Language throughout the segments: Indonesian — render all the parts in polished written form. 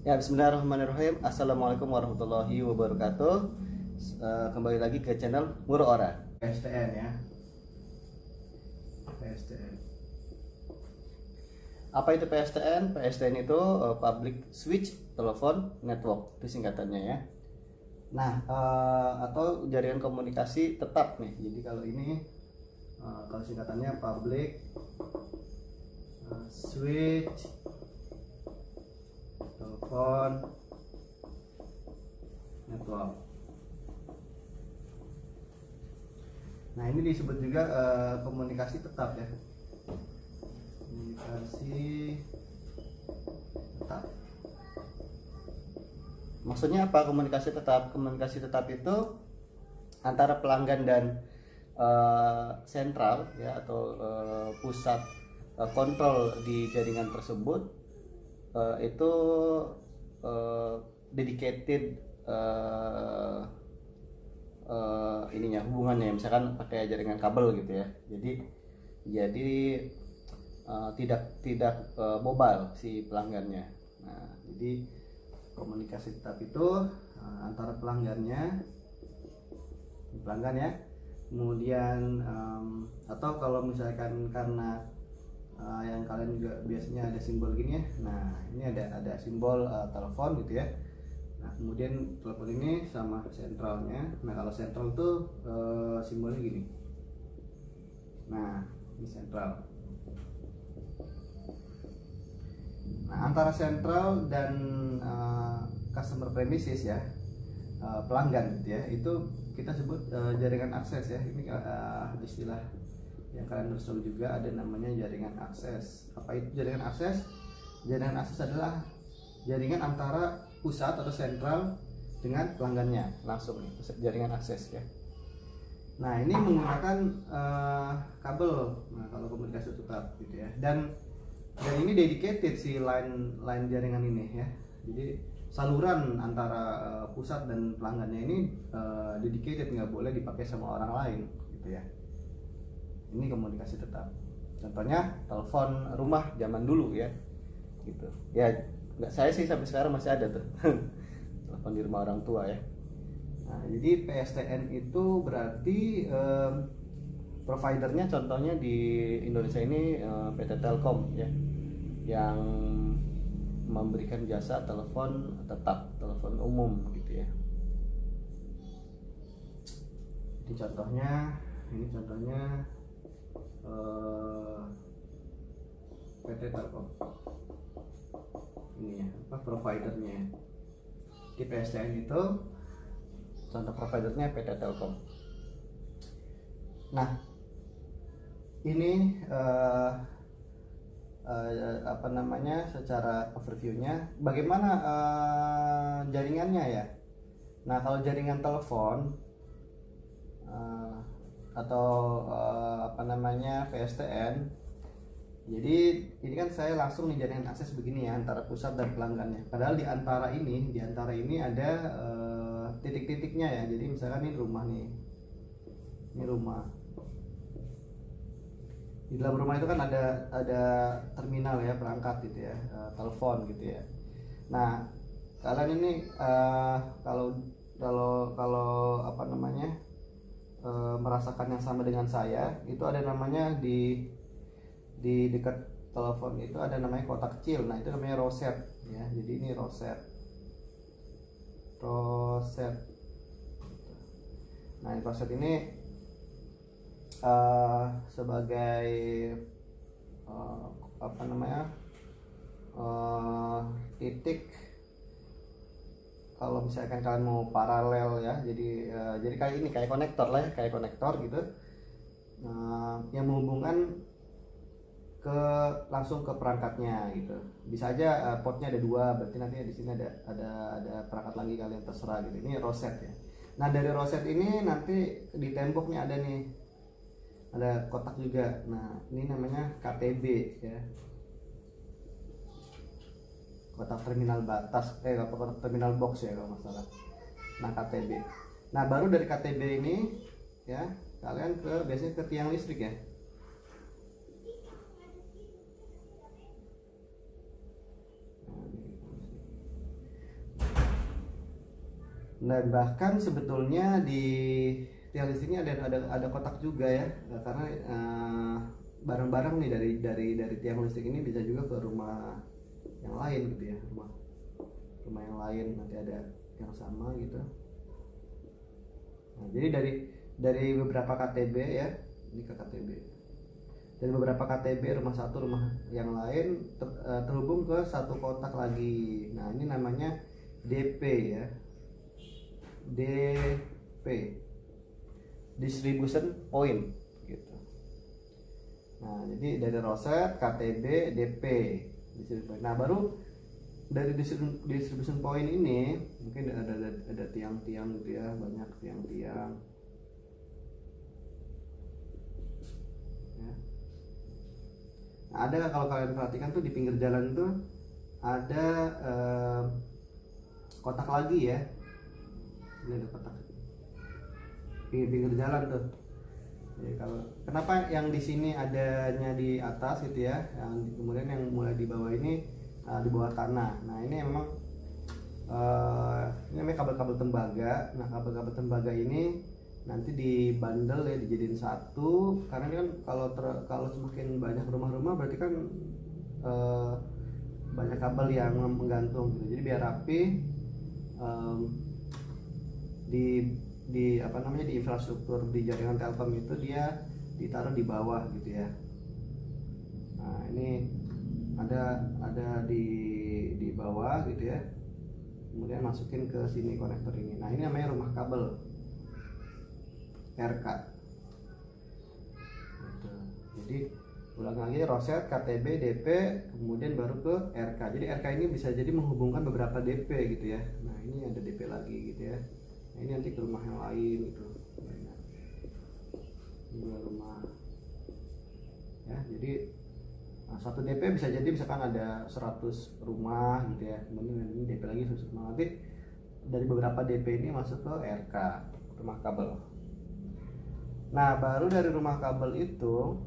Ya, bismillahirrahmanirrahim. Assalamualaikum warahmatullahi wabarakatuh. Kembali lagi ke channel Muro Ora. PSTN ya. PSTN. Apa itu PSTN? PSTN itu Public Switch Telepon Network, itu singkatannya ya. Nah, atau jaringan komunikasi tetap nih. Jadi kalau ini kalau singkatannya Public Switch Telepon Network. Nah, ini disebut juga komunikasi tetap ya. Komunikasi tetap. Maksudnya apa komunikasi tetap? Komunikasi tetap itu antara pelanggan dan sentral ya, atau pusat kontrol di jaringan tersebut itu dedicated ininya, hubungannya, misalkan pakai jaringan kabel gitu ya. Jadi tidak mobile si pelanggannya. Nah, jadi komunikasi tetap itu antara pelanggan ya, kemudian atau kalau misalkan karena yang kalian juga biasanya ada simbol gini ya. Nah, ini ada simbol telepon gitu ya. Nah, kemudian telepon ini sama sentralnya. Nah, kalau sentral tuh simbolnya gini. Nah, ini sentral. Nah, antara sentral dan customer premises ya, pelanggan gitu ya, itu kita sebut jaringan akses ya. Ini istilah yang kalian harus tahu juga, ada namanya jaringan akses. Apa itu jaringan akses? Jaringan akses adalah jaringan antara pusat atau sentral dengan pelanggannya langsung, jaringan akses ya. Nah, ini menggunakan kabel. Nah, kalau komunikasi tetap gitu ya, dan ini dedicated si line jaringan ini ya. Jadi saluran antara pusat dan pelanggannya ini dedicated, nggak boleh dipakai sama orang lain gitu ya. Ini komunikasi tetap. Contohnya telepon rumah zaman dulu ya, gitu. Ya, nggak, saya sih sampai sekarang masih ada tuh telepon di rumah orang tua ya. Nah, jadi PSTN itu berarti providernya, contohnya di Indonesia ini PT Telkom ya, yang memberikan jasa telepon tetap, telepon umum gitu ya. Ini contohnya PT Telkom. Ini ya, apa providernya di PSTN itu, contoh providernya PT Telkom. Nah, ini apa namanya, secara overviewnya bagaimana jaringannya ya. Nah, kalau jaringan telepon atau apa namanya PSTN, jadi ini kan saya langsung nih jaringan akses begini ya, antara pusat dan pelanggannya. Padahal di antara ini ada titik-titiknya ya. Jadi misalkan ini rumah nih, ini rumah. Di dalam rumah itu kan ada terminal ya, perangkat gitu ya, telepon gitu ya. Nah, kalian ini kalau apa namanya, merasakan yang sama dengan saya, itu ada namanya di dekat telepon itu ada namanya kotak kecil. Nah, itu namanya roset ya. Jadi ini roset. Nah, roset ini sebagai apa namanya, titik kalau misalkan kalian mau paralel ya. Jadi kayak ini, kayak konektor lah ya, kayak konektor gitu, yang menghubungkan langsung ke perangkatnya gitu. Bisa aja portnya ada 2, berarti nanti di sini ada perangkat lagi, kalian terserah gitu. Ini roset ya. Nah, dari roset ini nanti di temboknya ada kotak juga. Nah, ini namanya KTB ya, kotak terminal batas, kotak terminal box ya kalau nggak salah. Nah, KTB. Nah, baru dari KTB ini ya, kalian biasanya ke tiang listrik ya. Dan bahkan sebetulnya di tiang listrik ini ada kotak juga ya, karena barang-barang nih dari tiang listrik ini bisa juga ke rumah yang lain gitu ya, rumah yang lain nanti ada yang sama gitu. Nah, jadi dari beberapa KTB ya, ini ke KTB. Dari beberapa KTB rumah satu rumah yang lain terhubung ke satu kotak lagi. Nah, ini namanya DP ya. DP, distribution point gitu. Nah, jadi dari roset, KTB, DP, distribution point. Nah, baru dari distribution point ini mungkin ada tiang-tiang gitu ya, banyak tiang-tiang ya. Nah, ada, kalau kalian perhatikan tuh di pinggir jalan tuh ada kotak lagi ya. Ini ada kotak di pinggir jalan tuh. Jadi kalau kenapa yang di sini adanya di atas gitu ya, kemudian yang mulai di bawah ini di bawah tanah. Nah, ini memang ini namanya kabel-kabel tembaga. Nah, kabel-kabel tembaga ini nanti dibandel ya, dijadiin satu, karena ini kan kalau semakin banyak rumah-rumah berarti kan banyak kabel yang menggantung gitu. Jadi biar rapi, di apa namanya, di infrastruktur di jaringan Telkom itu dia ditaruh di bawah gitu ya. Nah, ini ada di bawah gitu ya, kemudian masukin ke sini konektor ini. Nah, ini namanya rumah kabel RK gitu. Jadi ulang lagi, roset, KTB, DP, kemudian baru ke RK. Jadi RK ini bisa jadi menghubungkan beberapa DP gitu ya. Nah, ini ada DP lagi gitu ya. Nah, ini nanti ke rumah yang lain gitu. Dua rumah ya. Jadi satu DP bisa jadi misalkan ada 100 rumah gitu ya, kemudian ini DP lagi 100 rumah. Nanti dari beberapa DP ini masuk ke RK, rumah kabel. Nah, baru dari rumah kabel itu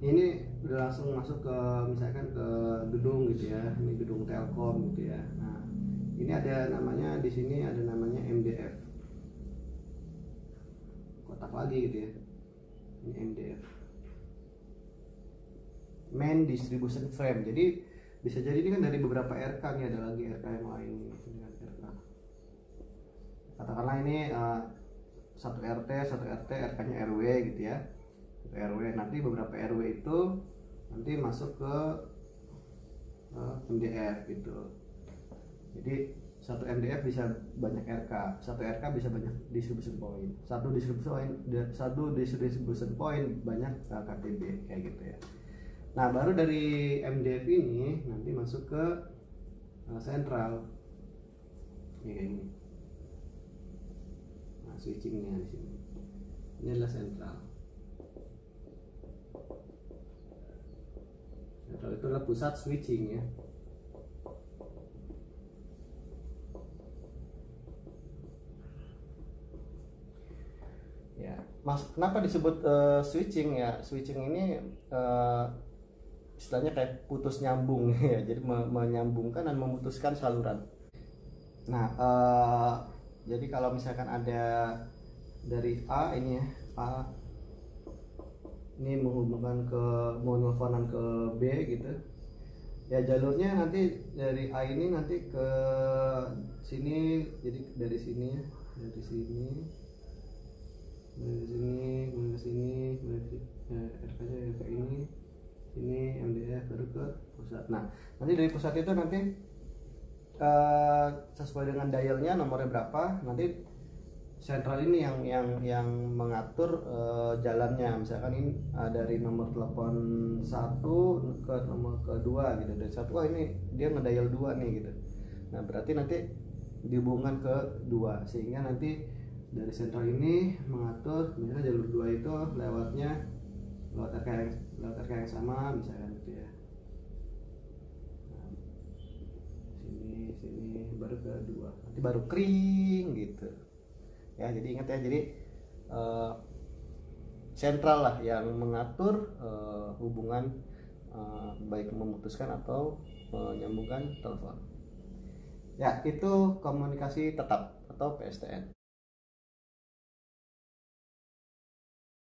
ini udah langsung masuk ke misalkan ke gedung gitu ya. Ini gedung Telkom gitu ya. Nah, ini ada namanya, di sini ada namanya MDF, kotak lagi gitu ya. Ini MDF, main distribution frame. Jadi bisa jadi ini kan dari beberapa RK nih, ada lagi RK yang lain ini kan RK. Katakanlah ini satu RT, RK-nya RW gitu ya. Satu RW, nanti beberapa RW itu nanti masuk ke MDF gitu. Jadi satu MDF bisa banyak RK, satu RK bisa banyak distribution point, satu distribution point banyak KTB kayak gitu ya. Nah, baru dari MDF ini nanti masuk ke sentral ini kayak gini. Nah, switchingnya di sini, ini adalah sentral. Sentral itu adalah pusat switching ya. Ya, kenapa disebut switching ya? Switching ini istilahnya kayak putus nyambung ya, jadi menyambungkan dan memutuskan saluran. Nah, jadi kalau misalkan ada dari A ini ya, A ini menghubungkan ke, mau nelfonan ke B gitu ya, jalurnya nanti dari A ini nanti ke sini, jadi dari sini ya, dari sini kemudian ke sini, RK-nya ke ini, sini MDF, baru ke pusat. Nah, nanti dari pusat itu nanti sesuai dengan dialnya, nomornya berapa, nanti sentral ini yang mengatur jalannya. Misalkan ini dari nomor telepon 1 ke nomor kedua gitu, dari 1, wah ini dia ngedial 2 nih gitu. Nah, berarti nanti dihubungkan ke 2, sehingga nanti dari sentral ini mengatur misalnya jalur 2 itu lewat RK yang sama misalkan gitu ya. Nah, sini baru ke 2, nanti baru kering gitu ya. Jadi ingat ya, jadi sentral lah yang mengatur hubungan baik memutuskan atau menyambungkan telepon. Ya, itu komunikasi tetap atau PSTN.